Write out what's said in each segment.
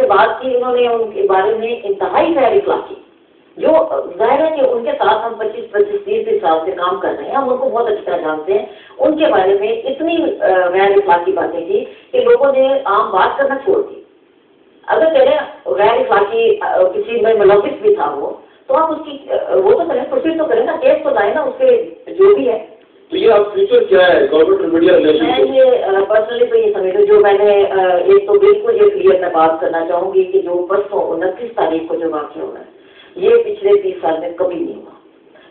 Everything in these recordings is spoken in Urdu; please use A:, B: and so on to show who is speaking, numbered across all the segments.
A: سے بات کی انہوں نے ان کے بارے میں انتہائی غیر اخلاقی، جو ظاہر ہے کہ ان کے ساتھ ہم 25-30 سال سے کام کر رہے ہیں، ہم ان کو بہت اچھی طرح جانتے ہیں، ان کے بارے میں اتنی غیر اخلاقی باتیں کی کہ لوگوں نے عام بات کرنا چھوڑ دی۔ اگر کہہ غیر اخلاقی کسی میں ملوث بھی تھا وہ، تو آپ اس کی وہ تو کریں، پروسیڈ تو کریں نا، کیس تو لائیں نا اس کے جو بھی ہے۔
B: تو یہ اب فیوچر کیا ہے گورنمنٹ اور میڈیا ریلیشن؟
A: میں یہ پرسنلی تو یہ سمجھتا ہوں، جو میں نے ایک تو بالکل یہ کلیئر میں بات کرنا چاہوں گی کہ جو پرسوں 29 تاریخ کو جو واقعہ ہوا ہے یہ پچھلے 30 سال میں کبھی نہیں ہوا۔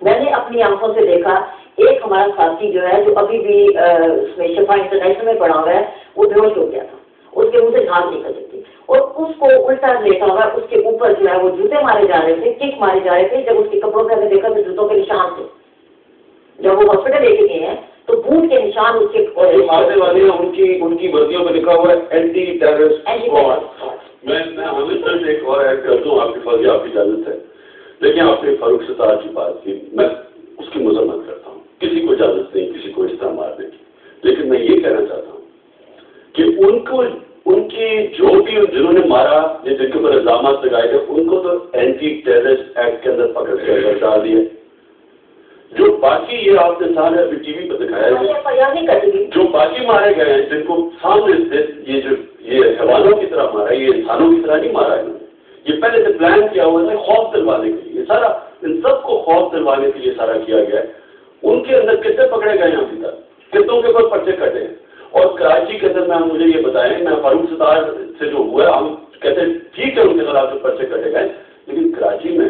A: میں نے اپنی آنکھوں سے دیکھا، ایک ہمارا ساتھی جو ہے جو ابھی بھی اس میں شفا انٹرنیشنل میں پڑھا ہوا ہے، وہ بے ہوش ہو گیا تھا، اس کے منہ سے جھاگ نکل سکتی، اور اس کو الٹا لیٹا ہوا اس کے اوپر جو ہے وہ جوتے مارے جا رہے تھے، کک مارے جا رہے تھے۔ جب اس کے کپڑوں پہ ہمیں دیکھا تو جوتوں کے نشان تھے، جب وہ ہاسپٹل لے کے گئے ہیں تو بوٹ کے نشان اس کے
B: مارنے والے ہیں، ان کی وردیوں پہ لکھا ہوا ہے اینٹی ٹیررسٹ اسکواڈ۔ میں حامد صاحب سے ایک اور ایڈ کر دوں، آپ کے پاس آپ کی اجازت ہے؟ دیکھیں، آپ نے فاروق ستار کی بات کی، میں اس کی مذمت کرتا ہوں، کسی کو اجازت نہیں کسی کو اس طرح مارنے کی، لیکن میں یہ کہنا چاہتا ہوں کہ ان کی جو بھی جنہوں نے مارا یا جن کے اوپر الزامات لگائے گئے ان کو تو اینٹی ٹیررسٹ ایکٹ کے اندر پکڑ کے ڈال دیا۔ جو باقی یہ آپ نے سامنے ابھی ٹی وی پہ دکھایا ہے، جو باقی مارے گئے ہیں جن کو سامنے یہ حیوانوں کی طرح مارا، یہ انسانوں کی طرح نہیں مارا انہوں نے، یہ پہلے سے پلان کیا ہوا تھا خوف دلوانے کے لیے، سارا ان سب کو خوف دلوانے کے لیے سارا کیا گیا ہے۔ ان کے اندر کتنے پکڑے گئے ہیں ابھی تک، کتنوں کے اوپر پرچے کٹے ہیں؟ اور کراچی کے اندر میں مجھے یہ بتائیں، میں فاروق ستار سے جو ہوا ہے ہم کہتے ہیں ٹھیک ہے ان کے خلاف جو پرچے کٹے گئے، لیکن کراچی میں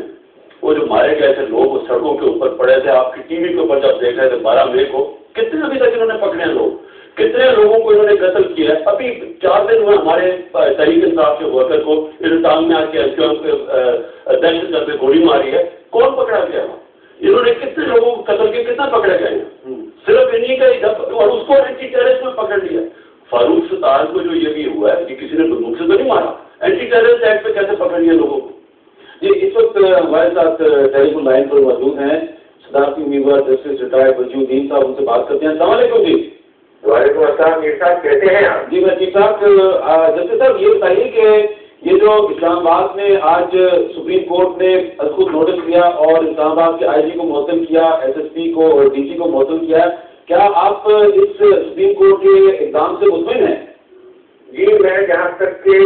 B: وہ جو مارے گئے تھے لوگ وہ سڑکوں کے اوپر پڑے تھے، آپ کی ٹی وی کے اوپر جب دیکھ رہے تھے 12 مئی کو، کتنے ابھی تک انہوں نے پکڑے ہیں لوگ، کتنے لوگوں کو انہوں نے قتل کیا ہے؟ ابھی 4 دن ہوئے ہمارے تحریک انصاف کے ورکر کو ٹانگ میں آ کے دہشت گرد میں گولی ماری ہے، کون پکڑا گیا؟ انہوں نے کتنے لوگوں کو قتل کیا، کتنا پکڑے گئے ہیں؟ صرف انہیں کا اور اس کو اینٹی ٹیررسٹ میں پکڑ لیا۔ فاروق ستار کو جو یہ بھی ہوا ہے کہ کسی نے بندوق سے تو نہیں مارا، اینٹی ٹیررسٹ ایکٹ پہ کیسے پکڑ لیا لوگوں کو؟
C: جی، اس وقت ہمارے ساتھ ٹیلی فون لائن پر موجود ہیں صدارتی امیدوار جسٹس ریٹائرڈ وجیہ الدین صاحب، ان سے بات کرتے ہیں۔ السلام علیکم جی۔
D: وعلیکم السلام، میر صاحب کیسے ہیں آپ؟
C: جی میں ٹھیک ٹھاک۔ جسٹس صاحب یہ بتائیے کہ یہ جو اسلام آباد میں آج سپریم کورٹ نے خود نوٹس دیا اور اسلام آباد کے آئی جی کو معطل کیا، ایس ایس پی کو اور ڈی سی کو معطل کیا، کیا آپ اس سپریم کورٹ کے اقدام سے مطمئن ہیں؟
D: جی، میں جہاں تک کہ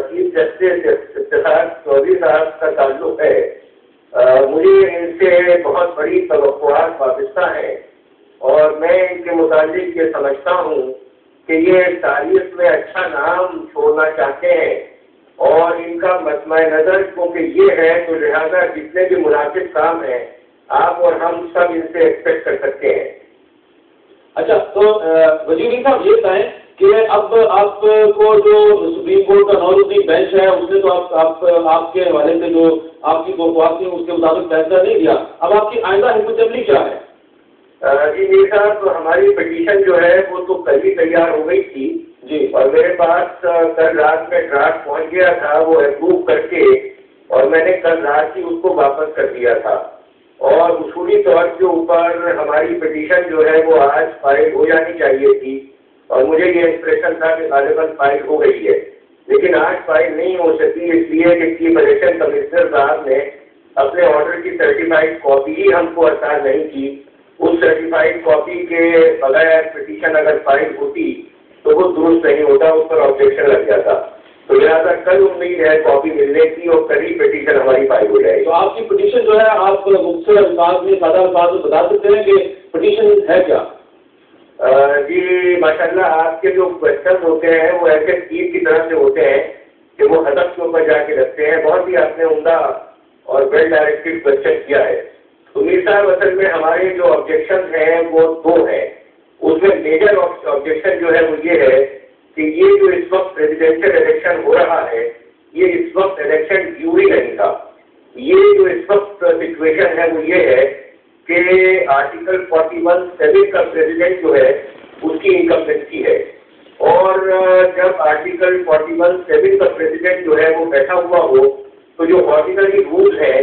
D: چیف جسٹس افتخار چودھری صاحب کا تعلق ہے، مجھے ان سے بہت بڑی توقعات وابستہ ہیں، اور میں ان کے متعلق یہ سمجھتا ہوں کہ یہ تاریخ میں اچھا نام چھوڑنا چاہتے ہیں، اور ان کا مطمع نظر کیونکہ یہ ہے تو لہذا جتنے بھی مناسب کام ہیں آپ اور ہم سب ان سے ایکسپیکٹ کر سکتے ہیں۔
C: اچھا، تو وزیر الدین صاحب یہ بتائیں کہ اب آپ کو جو سپریم کورٹ کا نوزدی بینچ ہے اس نے تو آپ کے حوالے سے جو آپ کی توقعات تھیں اس کے مطابق فیصلہ نہیں دیا، اب آپ کی آئندہ حکمت عملی کیا ہے؟
D: جی میر صاحب، ہماری پٹیشن جو ہے وہ تو کل ہی تیار ہو گئی تھی
C: جی،
D: اور میرے پاس کل رات میں ڈرافٹ پہنچ گیا تھا وہ اپروو کر کے، اور میں نے کل رات ہی اس کو واپس کر دیا تھا، اور اصولی طور کے اوپر ہماری پٹیشن جو ہے وہ آج فائل ہو جانی چاہیے تھی، اور مجھے یہ ایکسپریشن تھا کہ غالباً فائل ہو گئی ہے، لیکن آج فائل نہیں ہو سکی اس لیے کہ چیف الیکشن کمشنر صاحب نے اپنے آرڈر کی سرٹیفائڈ کاپی ہی ہم کو عطا نہیں کی۔ اس سرٹیفائڈ کاپی کے بغیر پٹیشن اگر فائل ہوتی تو وہ درست نہیں ہوتا، اس پر آبجیکشن لگ جاتا، تو لہٰذا کل امید ہے کاپی ملنے کی اور کل ہی پٹیشن ہماری فائل ہو جائے گی۔
C: تو آپ کی پٹیشن جو ہے آپ مختصر الفاظ میں سادہ الفاظ میں بتا سکتے ہیں کہ پٹیشن ہے کیا؟
D: جی ماشاءاللہ، آپ کے جو کوشچن ہوتے ہیں وہ ایسے چیز کی طرح سے ہوتے ہیں کہ وہ ہدف کے اوپر جا کے رکھتے ہیں، بہت ہی آپ نے عمدہ اور ویل ڈائریکٹڈ کوشچن کیا ہے۔ تو میر صاحب، اصل میں ہمارے جو آبجیکشن ہیں وہ 2 ہیں، اس میں میجر آبجیکشن جو ہے وہ یہ ہے کہ یہ جو اس وقت پریزیڈینشیل الیکشن ہو رہا ہے یہ اس وقت الیکشن ڈیوری نہیں تھا، یہ جو اس وقت سچویشن ہے وہ یہ ہے کہ آرٹیکل 41(7) کا پریزیڈنٹ جو ہے اس کی انکمبنسی ہے، اور جب آرٹیکل 41(7) کا پریزیڈنٹ جو ہے وہ بیٹھا ہوا ہو تو جو آرڈینری رول ہے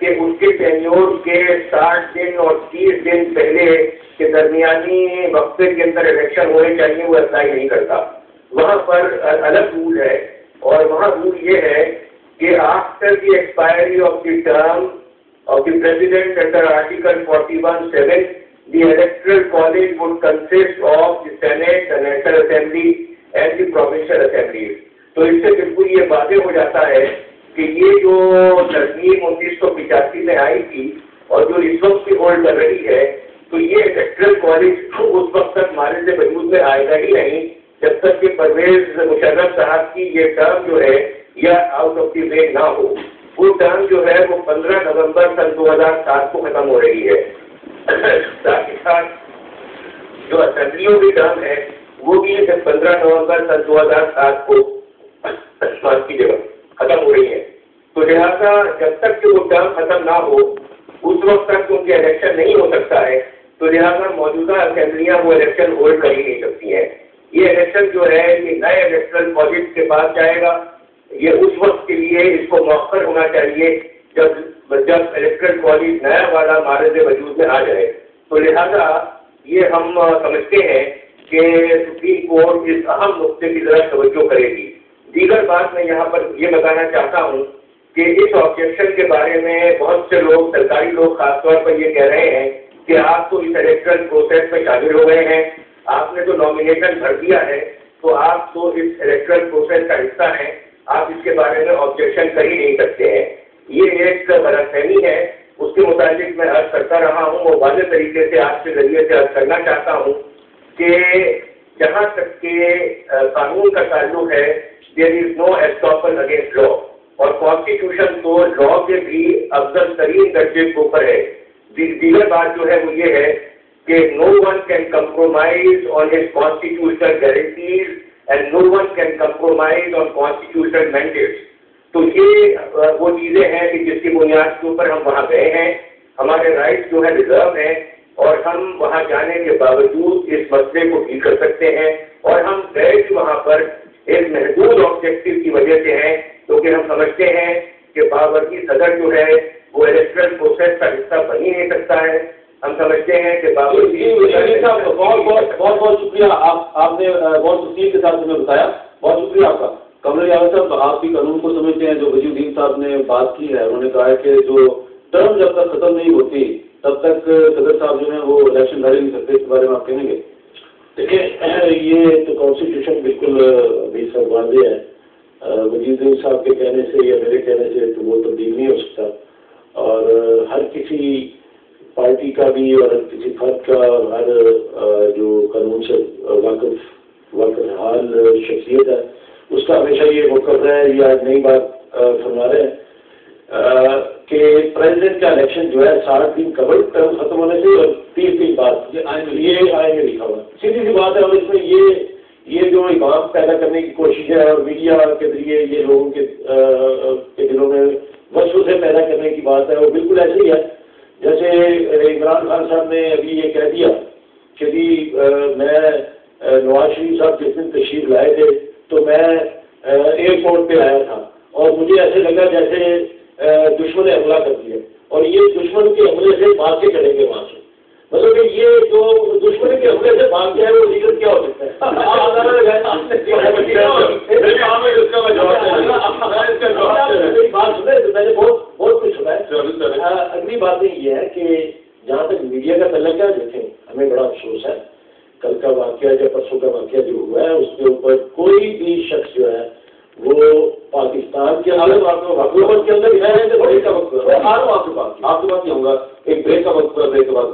D: کہ اس کے ٹینیور کے 60 دن اور 30 دن پہلے کے درمیانی وقفے کے اندر الیکشن ہونے چاہیے وہ اپلائی نہیں کرتا، وہاں پر الگ رول ہے اور وہاں رول یہ ہے کہ after the expiry of the term of the president under article 41(7) the electoral college would consist of the Senate, the National Assembly and the provincial assemblies. تو اس سے بالکل یہ واضح ہو جاتا ہے کہ یہ جو ترمیم 1985 میں آئی تھی اور جو اس وقت بھی ہولڈ کر رہی ہے، تو یہ الیکٹرل کالج اس وقت تک مارج وجود میں آئے گا ہی نہیں جب تک کہ پرویز مشرف صاحب کی یہ ٹرم جو ہے یا آؤٹ آف دی وے نہ ہو. وہ ٹرم جو ہے وہ 15 نومبر سن 2007 کو ختم ہو رہی ہے. ساتھ ہی ساتھ جو اسمبلیوں کی ٹرم ہے وہ بھی 15 نومبر سن 2007 کو کی جگہ ختم ہو رہی ہے. تو لہٰذا جب تک کہ وہ ٹرم ختم نہ ہو اس وقت تک ان کے الیکشن نہیں ہو سکتا ہے. تو لہٰذا موجودہ اسمبلیاں وہ الیکشن ہولڈ کر ہی نہیں سکتی ہیں. یہ الیکشن جو ہے یہ نئے الیکٹرل کالج کے پاس جائے گا. یہ اس وقت کے لیے اس کو مؤخر ہونا چاہیے جب الیکٹرل کالج نیا والا مارج وجود میں آ جائے. تو لہذا یہ ہم سمجھتے ہیں کہ سپریم کورٹ اس اہم نقطے کی ذرا توجہ کرے گی. دیگر بات میں یہاں پر یہ بتانا چاہتا ہوں کہ اس آبجیکشن کے بارے میں بہت سے لوگ، سرکاری لوگ خاص طور پر یہ کہہ رہے ہیں کہ آپ تو اس الیکٹرل پروسیس میں شامل ہو گئے ہیں، آپ نے تو نامینیشن بھر دیا ہے، تو آپ تو اس الیکٹرل پروسیس کا حصہ ہیں، آپ اس کے بارے میں آبجیکشن کر ہی نہیں سکتے ہیں. یہ ایک غلط فہمی ہے. اس کے متعلق میں عرض کرتا رہا ہوں اور واضح طریقے سے آپ کے ذریعے سے عرض کرنا چاہتا ہوں کہ جہاں تک کہ قانون کا تعلق ہے there is no estoppel against law اور کانسٹیٹیوشن تو لا کے بھی افضل ترین درجے کے اوپر ہے. دیگر بات جو ہے وہ یہ ہے کہ no one can compromise on his constitutional guarantees and no one can compromise on constitutional mandates. تو یہ وہ چیزیں ہیں کہ جس کی بنیاد کے اوپر ہم وہاں گئے ہیں. ہمارے رائٹس جو ہے ریزرو ہیں اور ہم وہاں جانے کے باوجود اس مسئلے کو ڈیل کر سکتے ہیں. اور ہم گئے بھی وہاں پر ایک محدود آبجیکٹو کی وجہ سے ہیں کیونکہ ہم سمجھتے ہیں کہ باورچی صدر جو ہے وہ الیکٹرل پروسیس کا حصہ بن ہی نہیں سکتا ہے. ہم سمجھتے ہیں کہ باورچی
C: بہت شکریہ. آپ نے بہت تفصیل کے ساتھ ہمیں بتایا. بہت شکریہ آپ کا. کمر یاور صاحب، آپ بھی قانون کو سمجھتے ہیں. جو وزیر الدین صاحب نے بات کی ہے، انہوں نے کہا ہے کہ جو ٹرم جب تک ختم نہیں ہوتی تب تک صدر صاحب جو ہیں وہ الیکشن لڑ نہیں سکتے. اس کے بارے میں آپ کہیں گے؟
E: دیکھیں، یہ تو کانسٹیٹیوشن بالکل بھی سب واضح ہے. وزیر الدین صاحب کے کہنے سے یا میرے کہنے سے تو وہ تبدیل نہیں ہو سکتا. اور ہر کسی پارٹی کا بھی اور ہر کسی فرد کا اور ہر جو قانون سے واقف حال شخصیت ہے اس کا ہمیشہ یہ موقف ہے. یہ آج نئی بات فرما رہے ہیں کہ پریزیڈنٹ کا الیکشن جو ہے 3.5 قبل ٹرم ختم ہونے سے اور 30 دن بعد یہ آئیں گے لکھا ہوا. سیدھی سی بات ہے. اور اس میں یہ جو ابہام پیدا کرنے کی کوشش ہے اور میڈیا کے ذریعے یہ لوگوں کے دلوں میں وسوسے پیدا کرنے کی بات ہے، وہ بالکل ایسے ہی ہے جیسے عمران خان صاحب نے ابھی یہ کہہ دیا کہ جی میں نواز شریف صاحب جس دن تشریف لائے تھے تو میں ایئرپورٹ پہ آیا تھا اور مجھے ایسے لگا جیسے دشمن نے حملہ کر دیا اور یہ دشمن کے حملے سے بھاگ کے چلیں گے وہاں سے. مطلب کہ یہ جو دشمن کے حملے سے بھاگ گیا ہے وہ لیگل کیا ہو سکتا ہے؟ بات سنیں تو میں نے بہت کچھ سنا ہے. اگلی باتیں یہ ہے کہ جہاں تک میڈیا کا تعلق ہے، دیکھیں ہمیں بڑا افسوس ہے کل کا واقعہ یا پرسوں کا واقعہ جو ہوا ہے اس کے اوپر کوئی بھی شخص جو ہے وہ پاکستان کے حکومت کے اندر آپ کے پاس ہی ہوں گا. ایک بریک کا وقت بریک کے بعد